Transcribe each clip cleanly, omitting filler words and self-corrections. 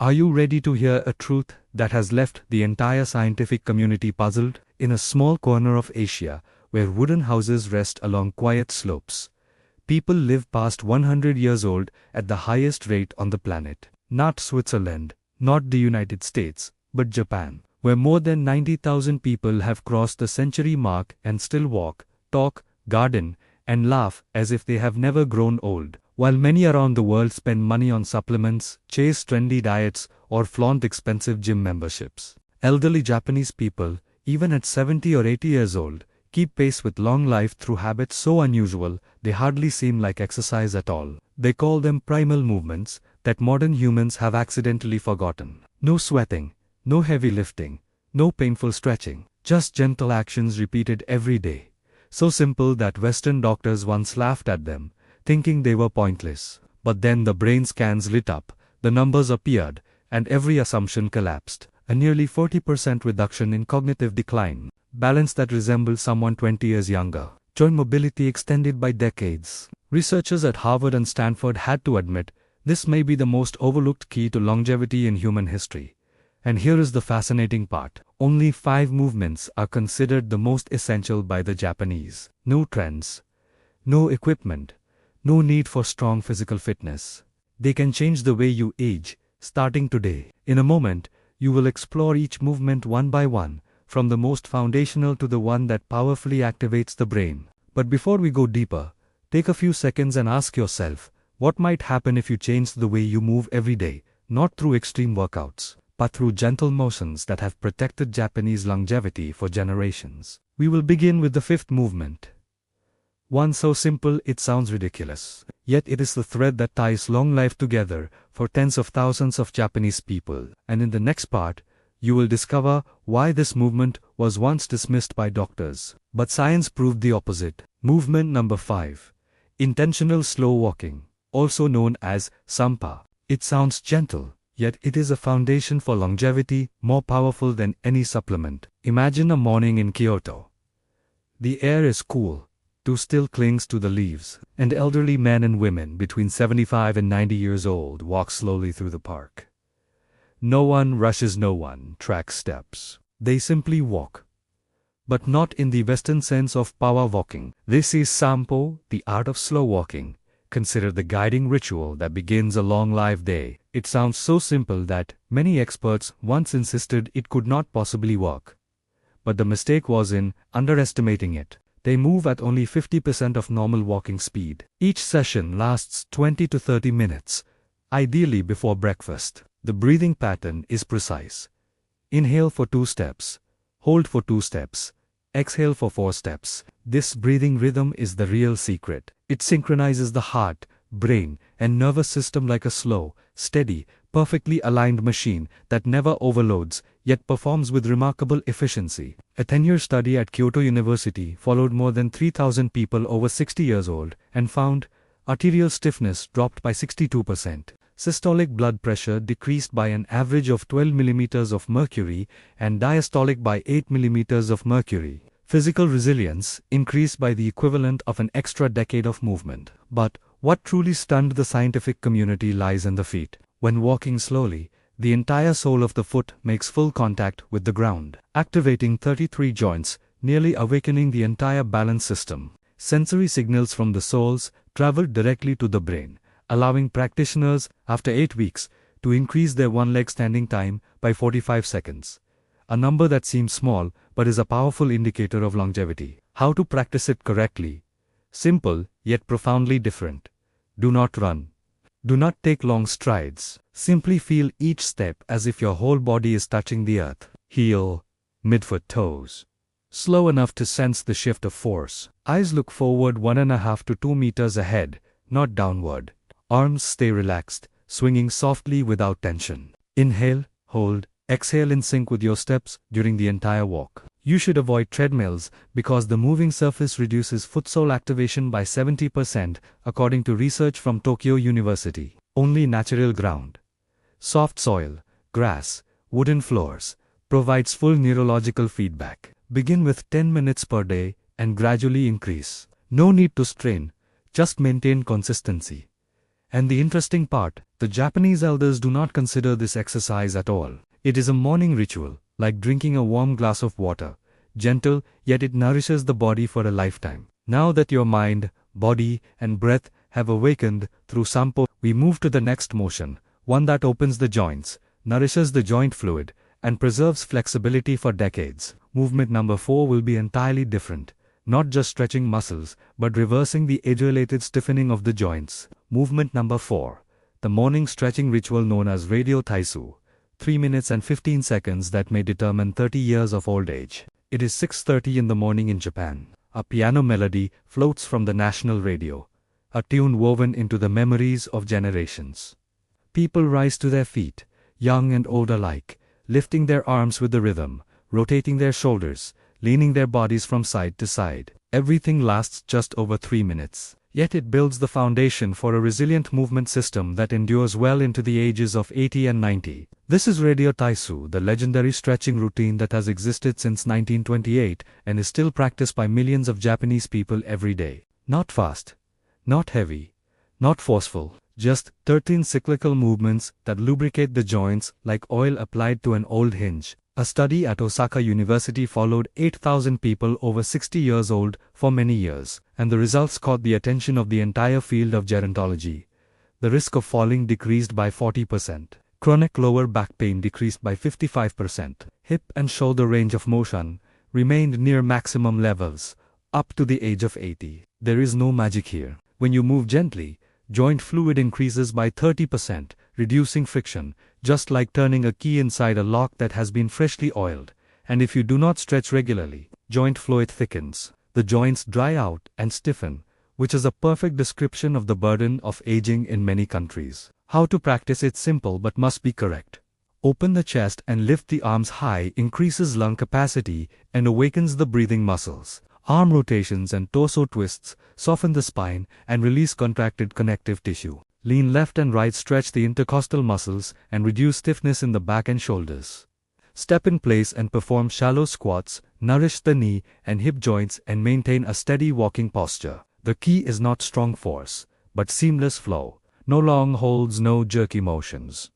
Are you ready to hear a truth that has left the entire scientific community puzzled? In a small corner of Asia, where wooden houses rest along quiet slopes, people live past 100 years old at the highest rate on the planet. Not Switzerland, not the United States, but Japan, where more than 90,000 people have crossed the century mark and still walk, talk, garden, and laugh as if they have never grown old. While many around the world spend money on supplements, chase trendy diets, or flaunt expensive gym memberships, elderly Japanese people, even at 70 or 80 years old, keep pace with long life through habits so unusual they hardly seem like exercise at all. They call them primal movements that modern humans have accidentally forgotten. No sweating, no heavy lifting, no painful stretching, just gentle actions repeated every day. So simple that Western doctors once laughed at them, thinking they were pointless. But then the brain scans lit up, the numbers appeared, and every assumption collapsed. A nearly 40% reduction in cognitive decline, balance that resembles someone 20 years younger, joint mobility extended by decades. Researchers at Harvard and Stanford had to admit this may be the most overlooked key to longevity in human history. And here is the fascinating part. Only 5 movements are considered the most essential by the Japanese. No trends, no equipment, no need for strong physical fitness. They can change the way you age, starting today. In a moment, you will explore each movement one by one, from the most foundational to the one that powerfully activates the brain. But before we go deeper, take a few seconds and ask yourself, what might happen if you changed the way you move every day, not through extreme workouts, but through gentle motions that have protected Japanese longevity for generations? We will begin with the 5th movement. One so simple it sounds ridiculous, yet it is the thread that ties long life together for tens of thousands of Japanese people. And in the next part, you will discover why this movement was once dismissed by doctors, but science proved the opposite. Movement number 5. Intentional slow walking, also known as sampa. It sounds gentle, yet it is a foundation for longevity more powerful than any supplement. Imagine a morning in Kyoto. The air is cool, dew still clings to the leaves, and elderly men and women between 75 and 90 years old walk slowly through the park. No one rushes, no one tracks steps. They simply walk. But not in the Western sense of power walking. This is sampo, the art of slow walking, considered the guiding ritual that begins a long life day. It sounds so simple that many experts once insisted it could not possibly work. But the mistake was in underestimating it. They move at only 50% of normal walking speed. Each session lasts 20 to 30 minutes, ideally before breakfast. The breathing pattern is precise. Inhale for 2 steps, hold for 2 steps, exhale for 4 steps. This breathing rhythm is the real secret. It synchronizes the heart, brain, and nervous system like a slow, steady, perfectly aligned machine that never overloads, yet performs with remarkable efficiency. A 10-year study at Kyoto University followed more than 3,000 people over 60 years old and found arterial stiffness dropped by 62%, systolic blood pressure decreased by an average of 12 millimeters of mercury and diastolic by 8 millimeters of mercury. Physical resilience increased by the equivalent of an extra decade of movement. But what truly stunned the scientific community lies in the feet. When walking slowly, the entire sole of the foot makes full contact with the ground, activating 33 joints, nearly awakening the entire balance system. Sensory signals from the soles travel directly to the brain, allowing practitioners, after 8 weeks, to increase their one-leg standing time by 45 seconds. A number that seems small, but is a powerful indicator of longevity. How to practice it correctly? Simple, yet profoundly different. Do not run. Do not take long strides. Simply feel each step as if your whole body is touching the earth. Heel, midfoot, toes. Slow enough to sense the shift of force. Eyes look forward 1.5 to 2 meters ahead, not downward. Arms stay relaxed, swinging softly without tension. Inhale, hold, exhale in sync with your steps during the entire walk. You should avoid treadmills because the moving surface reduces foot sole activation by 70%, according to research from Tokyo University. Only natural ground, soft soil, grass, wooden floors, provides full neurological feedback. Begin with 10 minutes per day and gradually increase. No need to strain, just maintain consistency. And the interesting part, the Japanese elders do not consider this exercise at all. It is a morning ritual, like drinking a warm glass of water. Gentle, yet it nourishes the body for a lifetime. Now that your mind, body, and breath have awakened through sampo, we move to the next motion, one that opens the joints, nourishes the joint fluid, and preserves flexibility for decades. Movement number 4 will be entirely different. Not just stretching muscles, but reversing the age-related stiffening of the joints. Movement number 4. The morning stretching ritual known as radio taisu. 3 minutes and 15 seconds that may determine 30 years of old age. It is 6:30 in the morning in Japan. A piano melody floats from the national radio. A tune woven into the memories of generations. People rise to their feet, young and old alike, lifting their arms with the rhythm, rotating their shoulders, leaning their bodies from side to side. Everything lasts just over 3 minutes. Yet it builds the foundation for a resilient movement system that endures well into the ages of 80 and 90. This is Radio Taisu, the legendary stretching routine that has existed since 1928 and is still practiced by millions of Japanese people every day. Not fast, not heavy, not forceful, just 13 cyclical movements that lubricate the joints like oil applied to an old hinge. A study at Osaka University followed 8,000 people over 60 years old for many years, and the results caught the attention of the entire field of gerontology. The risk of falling decreased by 40%. Chronic lower back pain decreased by 55%. Hip and shoulder range of motion remained near maximum levels, up to the age of 80. There is no magic here. When you move gently, joint fluid increases by 30%, reducing friction, just like turning a key inside a lock that has been freshly oiled. And if you do not stretch regularly, joint fluid thickens. The joints dry out and stiffen, which is a perfect description of the burden of aging in many countries. How to practice it simple but must be correct. Open the chest and lift the arms high increases lung capacity and awakens the breathing muscles. Arm rotations and torso twists soften the spine and release contracted connective tissue. Lean left and right stretch the intercostal muscles and reduce stiffness in the back and shoulders. Step in place and perform shallow squats, nourish the knee and hip joints and maintain a steady walking posture. The key is not strong force, but seamless flow. No long holds, no jerky motions.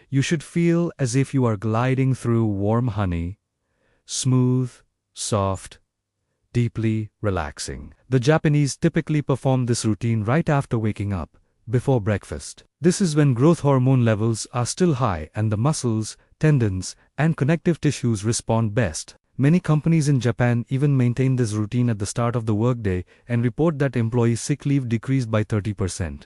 You should feel as if you are gliding through warm honey, smooth, soft, deeply relaxing. The Japanese typically perform this routine right after waking up, before breakfast. This is when growth hormone levels are still high and the muscles, tendons, and connective tissues respond best. Many companies in Japan even maintain this routine at the start of the workday and report that employee sick leave decreased by 30%.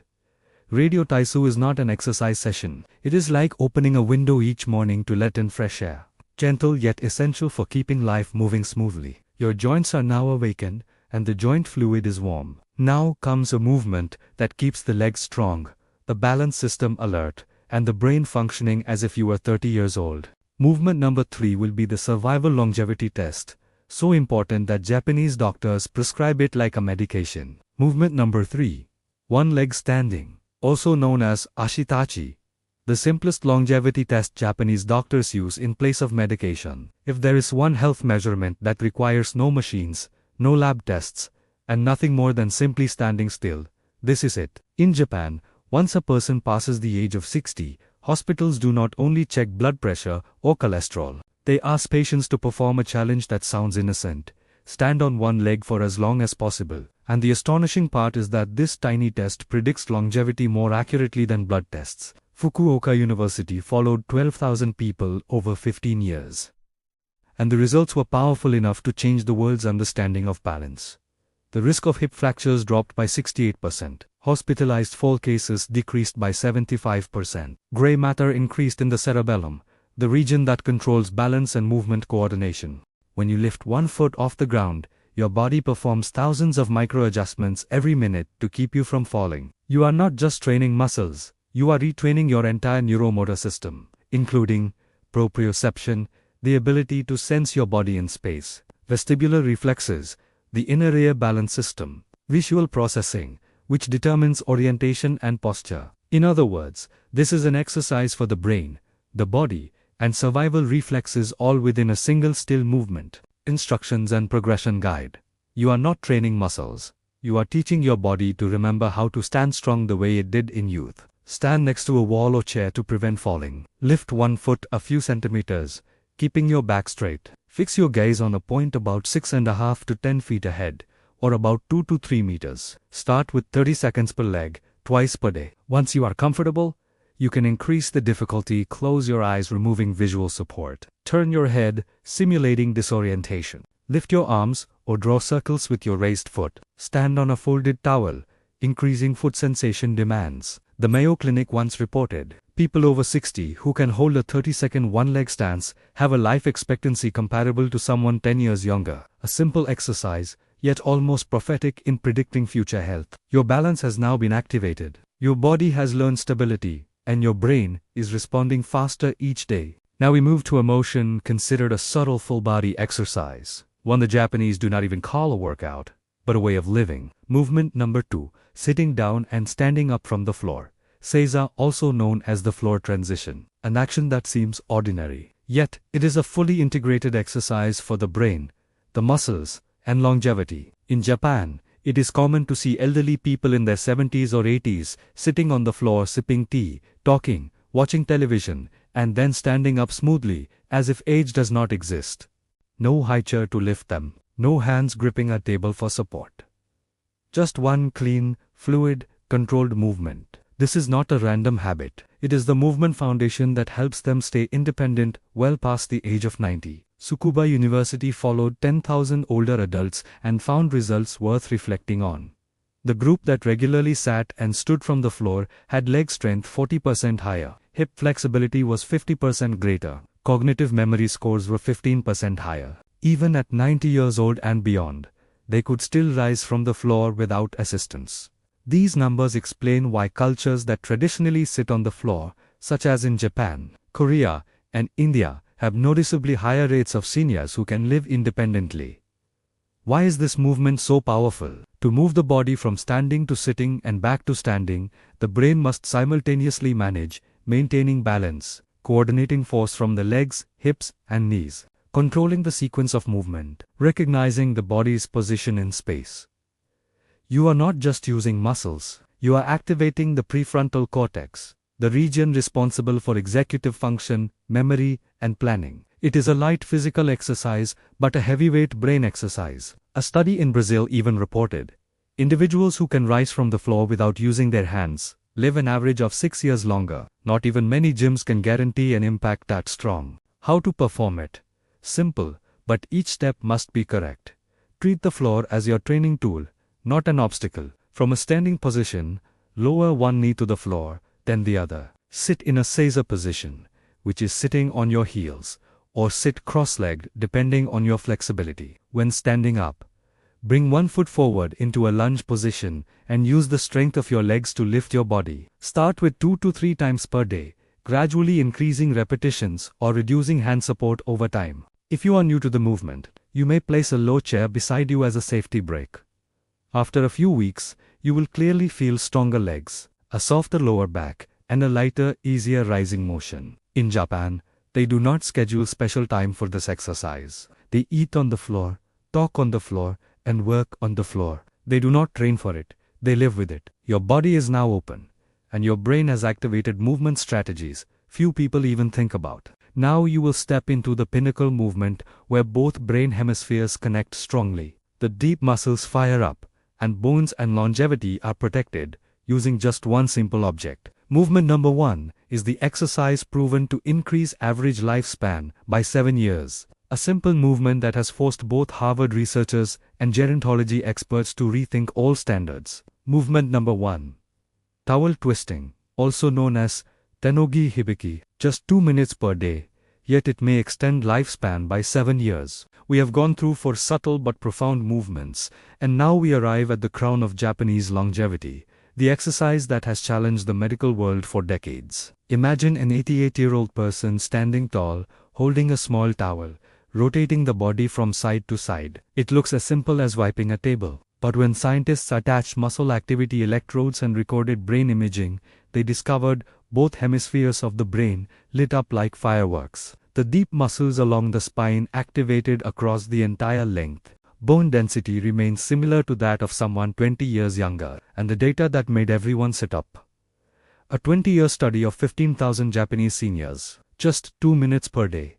Radio Taisu is not an exercise session. It is like opening a window each morning to let in fresh air. Gentle yet essential for keeping life moving smoothly. Your joints are now awakened and the joint fluid is warm. Now comes a movement that keeps the legs strong, the balance system alert, and the brain functioning as if you were 30 years old. Movement number 3 will be the survival longevity test, so important that Japanese doctors prescribe it like a medication. Movement number 3. One leg standing, also known as ashitachi, the simplest longevity test Japanese doctors use in place of medication. If there is one health measurement that requires no machines, no lab tests, and nothing more than simply standing still, this is it. In Japan, once a person passes the age of 60, hospitals do not only check blood pressure or cholesterol. They ask patients to perform a challenge that sounds innocent. Stand on one leg for as long as possible. And the astonishing part is that this tiny test predicts longevity more accurately than blood tests. Fukuoka University followed 12,000 people over 15 years. And the results were powerful enough to change the world's understanding of balance. The risk of hip fractures dropped by 68%. Hospitalized fall cases decreased by 75%. Gray matter increased in the cerebellum, the region that controls balance and movement coordination. When you lift one foot off the ground, your body performs thousands of micro-adjustments every minute to keep you from falling. You are not just training muscles, you are retraining your entire neuromotor system, including proprioception, the ability to sense your body in space, vestibular reflexes, the inner ear balance system, visual processing, which determines orientation and posture. In other words, this is an exercise for the brain, the body, and survival reflexes all within a single still movement. Instructions and progression guide. You are not training muscles. You are teaching your body to remember how to stand strong the way it did in youth. Stand next to a wall or chair to prevent falling. Lift one foot a few centimeters, keeping your back straight. Fix your gaze on a point about 6.5 to 10 feet ahead, or about 2 to 3 meters. Start with 30 seconds per leg, twice per day. Once you are comfortable, you can increase the difficulty. Close your eyes, removing visual support. Turn your head, simulating disorientation. Lift your arms or draw circles with your raised foot. Stand on a folded towel, increasing foot sensation demands. The Mayo Clinic once reported, people over 60 who can hold a 30-second one-leg stance have a life expectancy comparable to someone 10 years younger. A simple exercise, yet almost prophetic in predicting future health. Your balance has now been activated. Your body has learned stability, and your brain is responding faster each day. Now we move to a motion considered a subtle full-body exercise, one the Japanese do not even call a workout, but a way of living. Movement number 2, sitting down and standing up from the floor. Seiza, also known as the floor transition, an action that seems ordinary. Yet, it is a fully integrated exercise for the brain, the muscles, and longevity. In Japan, it is common to see elderly people in their 70s or 80s sitting on the floor sipping tea, talking, watching television, and then standing up smoothly, as if age does not exist. No high chair to lift them, no hands gripping a table for support. Just one clean, fluid, controlled movement. This is not a random habit. It is the movement foundation that helps them stay independent well past the age of 90. Tsukuba University followed 10,000 older adults and found results worth reflecting on. The group that regularly sat and stood from the floor had leg strength 40% higher, hip flexibility was 50% greater, cognitive memory scores were 15% higher. Even at 90 years old and beyond, they could still rise from the floor without assistance. These numbers explain why cultures that traditionally sit on the floor, such as in Japan, Korea, and India, have noticeably higher rates of seniors who can live independently. Why is this movement so powerful? To move the body from standing to sitting and back to standing, the brain must simultaneously manage, maintaining balance, coordinating force from the legs, hips, and knees, controlling the sequence of movement, recognizing the body's position in space. You are not just using muscles, you are activating the prefrontal cortex, the region responsible for executive function, memory, and planning. It is a light physical exercise, but a heavyweight brain exercise. A study in Brazil even reported, individuals who can rise from the floor without using their hands live an average of 6 years longer. Not even many gyms can guarantee an impact that strong. How to perform it? Simple, but each step must be correct. Treat the floor as your training tool, not an obstacle. From a standing position, lower one knee to the floor, then the other. Sit in a seiza position, which is sitting on your heels, or sit cross-legged depending on your flexibility. When standing up, bring one foot forward into a lunge position and use the strength of your legs to lift your body. Start with 2 to 3 times per day, gradually increasing repetitions or reducing hand support over time. If you are new to the movement, you may place a low chair beside you as a safety brake. After a few weeks, you will clearly feel stronger legs, a softer lower back, and a lighter, easier rising motion. In Japan, they do not schedule special time for this exercise. They eat on the floor, talk on the floor, and work on the floor. They do not train for it, they live with it. Your body is now open, and your brain has activated movement strategies few people even think about. Now you will step into the pinnacle movement where both brain hemispheres connect strongly. The deep muscles fire up, and bones and longevity are protected, using just one simple object. Movement number 1 is the exercise proven to increase average lifespan by 7 years. A simple movement that has forced both Harvard researchers and gerontology experts to rethink all standards. Movement number 1. Towel twisting, also known as Tenogi Hibiki, just 2 minutes per day, yet it may extend lifespan by 7 years. We have gone through 4 subtle but profound movements, and now we arrive at the crown of Japanese longevity, the exercise that has challenged the medical world for decades. Imagine an 88-year-old person standing tall, holding a small towel, rotating the body from side to side. It looks as simple as wiping a table. But when scientists attached muscle activity electrodes and recorded brain imaging, they discovered both hemispheres of the brain lit up like fireworks. The deep muscles along the spine activated across the entire length. Bone density remains similar to that of someone 20 years younger, and the data that made everyone sit up. A 20-year study of 15,000 Japanese seniors, just 2 minutes per day.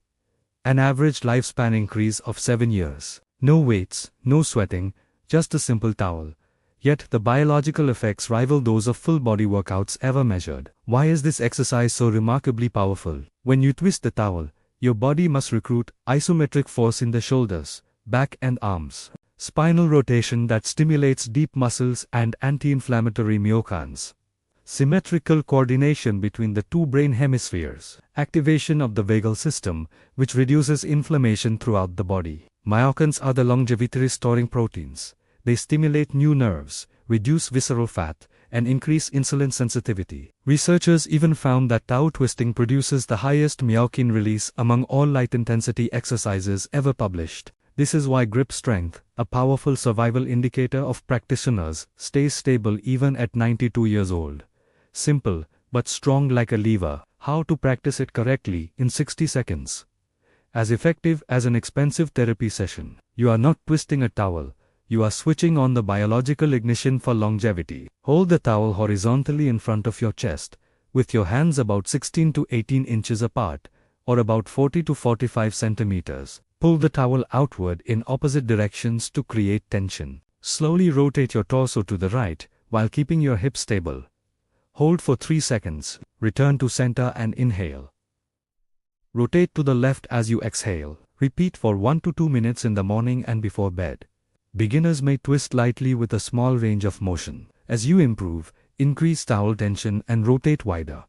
An average lifespan increase of 7 years. No weights, no sweating, just a simple towel. Yet the biological effects rival those of full-body workouts ever measured. Why is this exercise so remarkably powerful? When you twist the towel, your body must recruit isometric force in the shoulders, back and arms. Spinal rotation that stimulates deep muscles and anti-inflammatory myokines. Symmetrical coordination between the two brain hemispheres. Activation of the vagal system, which reduces inflammation throughout the body. Myokines are the longevity-restoring proteins. They stimulate new nerves, reduce visceral fat, and increase insulin sensitivity. Researchers even found that towel twisting produces the highest myokine release among all light-intensity exercises ever published. This is why grip strength, a powerful survival indicator of practitioners, stays stable even at 92 years old. Simple, but strong like a lever. How to practice it correctly in 60 seconds. As effective as an expensive therapy session. You are not twisting a towel. You are switching on the biological ignition for longevity. Hold the towel horizontally in front of your chest, with your hands about 16 to 18 inches apart, or about 40 to 45 centimeters. Pull the towel outward in opposite directions to create tension. Slowly rotate your torso to the right, while keeping your hips stable. Hold for 3 seconds, return to center and inhale. Rotate to the left as you exhale. Repeat for 1 to 2 minutes in the morning and before bed. Beginners may twist lightly with a small range of motion. As you improve, increase towel tension and rotate wider.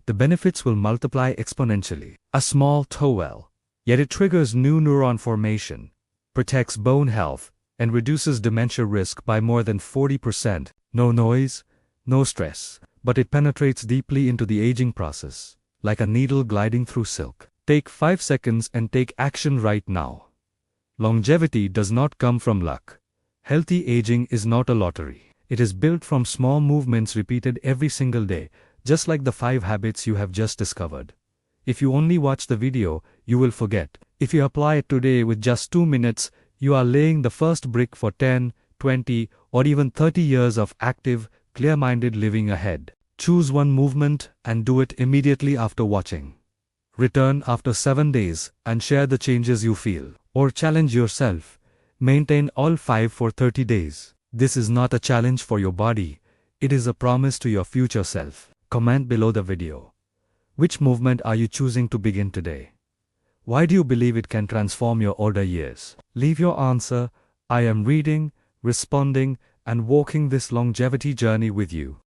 The benefits will multiply exponentially. A small towel. Yet it triggers new neuron formation, protects bone health, and reduces dementia risk by more than 40%. No noise, no stress. But it penetrates deeply into the aging process, like a needle gliding through silk. Take 5 seconds and take action right now. Longevity does not come from luck. Healthy aging is not a lottery. It is built from small movements repeated every single day, just like the 5 habits you have just discovered. If you only watch the video, you will forget. If you apply it today with just 2 minutes, you are laying the first brick for 10, 20, or even 30 years of active, clear-minded living ahead. Choose one movement and do it immediately after watching. Return after 7 days and share the changes you feel. Or challenge yourself. Maintain all 5 for 30 days. This is not a challenge for your body. It is a promise to your future self. Comment below the video. Which movement are you choosing to begin today? Why do you believe it can transform your older years? Leave your answer. I am reading, responding, and walking this longevity journey with you.